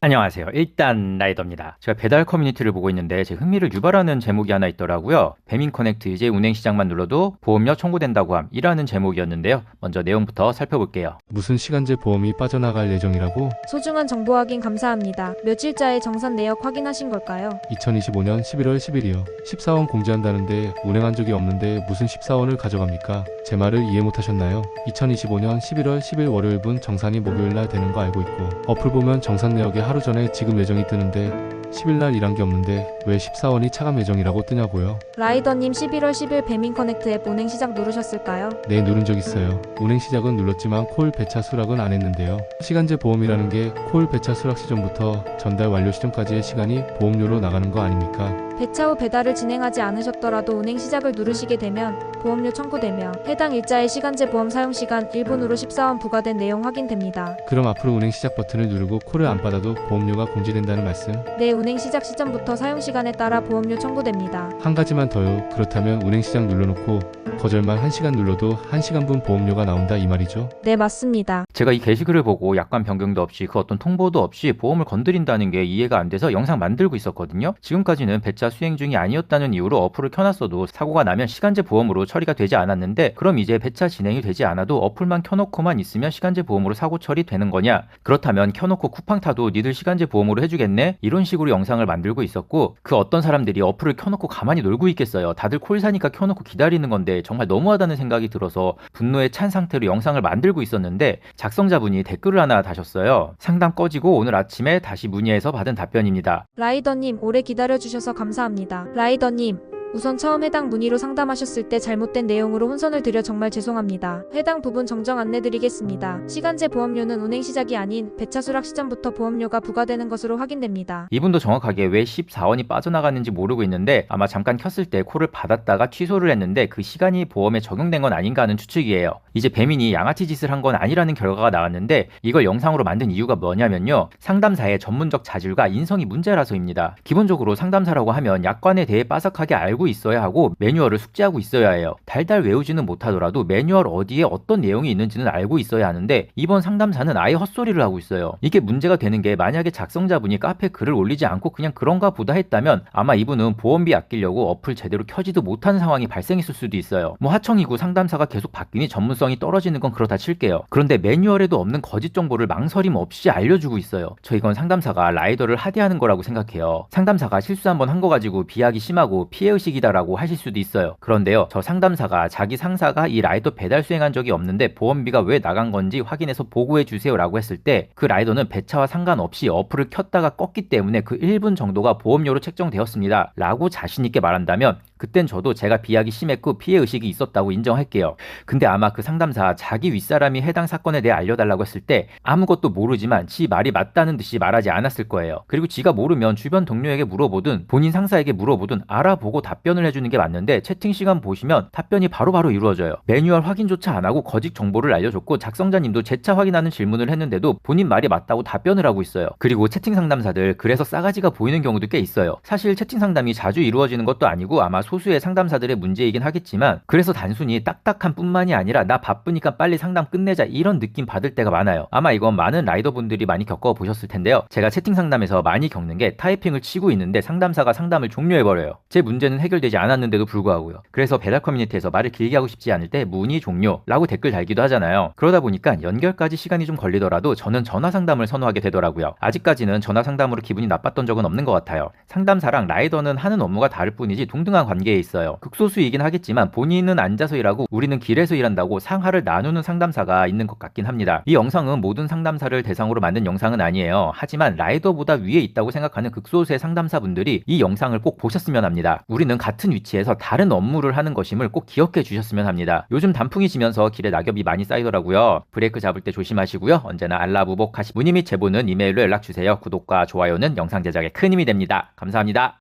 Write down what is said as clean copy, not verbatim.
안녕하세요. 일단 라이더입니다. 제가 배달 커뮤니티를 보고 있는데 제 흥미를 유발하는 제목이 하나 있더라고요. 배민 커넥트 이제 운행 시작만 눌러도 보험료 청구된다고 함이라는 제목이었는데요. 먼저 내용부터 살펴볼게요. 무슨 시간제 보험이 빠져나갈 예정이라고? 소중한 정보 확인 감사합니다. 며칠자의 정산 내역 확인하신 걸까요? 2025년 11월 10일이요. 14원 공지한다는데 운행한 적이 없는데 무슨 14원을 가져갑니까? 제 말을 이해 못하셨나요? 2025년 11월 10일 월요일분 정산이 목요일날 되는 거 알고 있고 어플 보면 정산 내역에 하루 전에 지금 예정이 뜨는데 10일날 일한 게 없는데 왜 14원이 차감 예정이라고 뜨냐고요? 라이더님 11월 10일 배민 커넥트 앱 운행 시작 누르셨을까요? 네, 누른 적 있어요. 운행 시작은 눌렀지만 콜 배차 수락은 안 했는데요. 시간제 보험이라는 게 콜 배차 수락 시점부터 전달 완료 시점까지의 시간이 보험료로 나가는 거 아닙니까? 배차 후 배달을 진행하지 않으셨더라도 운행 시작을 누르시게 되면 보험료 청구되며 해당 일자의 시간제 보험 사용 시간 1분으로 14원 부과된 내용 확인됩니다. 그럼 앞으로 운행 시작 버튼을 누르고 콜을 안 받아도 보험료가 공지된다는 말씀? 네, 운행 시작 시점부터 사용 시간에 따라 보험료 청구됩니다. 한 가지만 더요. 그렇다면 운행 시작 눌러놓고 거절만 1시간 눌러도 1시간분 보험료가 나온다 이 말이죠? 네, 맞습니다. 제가 이 게시글을 보고 약관 변경도 없이 그 어떤 통보도 없이 보험을 건드린다는 게 이해가 안 돼서 영상 만들고 있었거든요. 지금까지는 배차 수행 중이 아니었다는 이유로 어플을 켜놨어도 사고가 나면 시간제 보험으로 처리가 되지 않았는데 그럼 이제 배차 진행이 되지 않아도 어플만 켜놓고만 있으면 시간제 보험으로 사고 처리되는 거냐? 그렇다면 켜놓고 쿠팡 타도 니들 시간제 보험으로 해주겠네? 이런 식으로 영상을 만들고 있었고 그 어떤 사람들이 어플을 켜놓고 가만히 놀고 있겠어요. 다들 콜 사니까 켜놓고 기다리는 건데 정말 너무하다는 생각이 들어서 분노에 찬 상태로 영상을 만들고 있었는데 작성자분이 댓글을 하나 다셨어요. 상담 꺼지고 오늘 아침에 다시 문의해서 받은 답변입니다. 라이더님, 오래 기다려주셔서 감사합니다. 라이더님, 우선 처음 해당 문의로 상담하셨을 때 잘못된 내용으로 혼선을 드려 정말 죄송합니다. 해당 부분 정정 안내드리겠습니다. 시간제 보험료는 운행 시작이 아닌 배차 수락 시점부터 보험료가 부과되는 것으로 확인됩니다. 이분도 정확하게 왜 14원이 빠져나갔는지 모르고 있는데 아마 잠깐 켰을 때 콜을 받았다가 취소를 했는데 그 시간이 보험에 적용된 건 아닌가 하는 추측이에요. 이제 배민이 양아치 짓을 한 건 아니라는 결과가 나왔는데 이걸 영상으로 만든 이유가 뭐냐면요. 상담사의 전문적 자질과 인성이 문제라서입니다. 기본적으로 상담사라고 하면 약관에 대해 빠삭하게 알고 있어야 하고 매뉴얼을 숙지하고 있어야 해요. 달달 외우지는 못하더라도 매뉴얼 어디에 어떤 내용이 있는지는 알고 있어야 하는데 이번 상담사는 아예 헛소리를 하고 있어요. 이게 문제가 되는 게 만약에 작성자분이 카페 글을 올리지 않고 그냥 그런가 보다 했다면 아마 이분은 보험비 아끼려고 어플 제대로 켜지도 못하는 상황이 발생했을 수도 있어요. 뭐 하청이고 상담사가 계속 바뀌니 전문성이 떨어지는 건 그렇다 칠게요. 그런데 매뉴얼에도 없는 거짓 정보를 망설임 없이 알려주고 있어요. 저 이건 상담사가 라이더를 하대하는 거라고 생각해요. 상담사가 실수 한번 한 거 가지고 비하기 심하고 피해의식이다라고 하실 수도 있어요. 그런데요, 저 상담사가 자기 상사가 이 라이더 배달 수행한 적이 없는데 보험비가 왜 나간 건지 확인해서 보고해 주세요 라고 했을 때 그 라이더는 배차와 상관없이 어플을 켰다가 껐기 때문에 그 1분 정도가 보험료로 책정되었습니다 라고 자신있게 말한다면 그땐 저도 제가 비하기 심했고 피해의식이 있었다고 인정할게요. 근데 아마 그 상담사 자기 윗사람이 해당 사건에 대해 알려달라고 했을 때 아무것도 모르지만 지 말이 맞다는 듯이 말하지 않았을 거예요. 그리고 지가 모르면 주변 동료에게 물어보든 본인 상사에게 물어보든 알아보고 답변을 해주는 게 맞는데 채팅 시간 보시면 답변이 바로바로 이루어져요. 매뉴얼 확인조차 안 하고 거짓 정보를 알려줬고 작성자님도 재차 확인하는 질문을 했는데도 본인 말이 맞다고 답변을 하고 있어요. 그리고 채팅 상담사들 그래서 싸가지가 보이는 경우도 꽤 있어요. 사실 채팅 상담이 자주 이루어지는 것도 아니고 아마 소수의 상담사들의 문제이긴 하겠지만 그래서 단순히 딱딱한 뿐만이 아니라 나 바쁘니까 빨리 상담 끝내자 이런 느낌 받을 때가 많아요. 아마 이건 많은 라이더분들이 많이 겪어보셨을 텐데요. 제가 채팅 상담에서 많이 겪는 게 타이핑을 치고 있는데 상담사가 상담을 종료해버려요. 제 문제는 해결되지 않았는데도 불구하고요. 그래서 배달 커뮤니티에서 말을 길게 하고 싶지 않을 때 문의 종료라고 댓글 달기도 하잖아요. 그러다 보니까 연결까지 시간이 좀 걸리더라도 저는 전화 상담을 선호하게 되더라고요. 아직까지는 전화 상담으로 기분이 나빴던 적은 없는 것 같아요. 상담사랑 라이더는 하는 업무가 다를 뿐이지 동등한 관계에 있어요. 극소수이긴 하겠지만 본인은 앉아서 일하고 우리는 길에서 일한다고 상하를 나누는 상담사가 있는 것 같긴 합니다. 이 영상은 모든 상담사를 대상으로 만든 영상은 아니에요. 하지만 라이더보다 위에 있다고 생각하는 극소수의 상담사분들이 이 영상을 꼭 보셨으면 합니다. 우리는 같은 위치에서 다른 업무를 하는 것임을 꼭 기억해 주셨으면 합니다. 요즘 단풍이 지면서 길에 낙엽이 많이 쌓이더라고요. 브레이크 잡을 때 조심하시고요. 언제나 알라무복하시 문의 및 제보는 이메일로 연락 주세요. 구독과 좋아요는 영상 제작에 큰 힘이 됩니다. 감사합니다.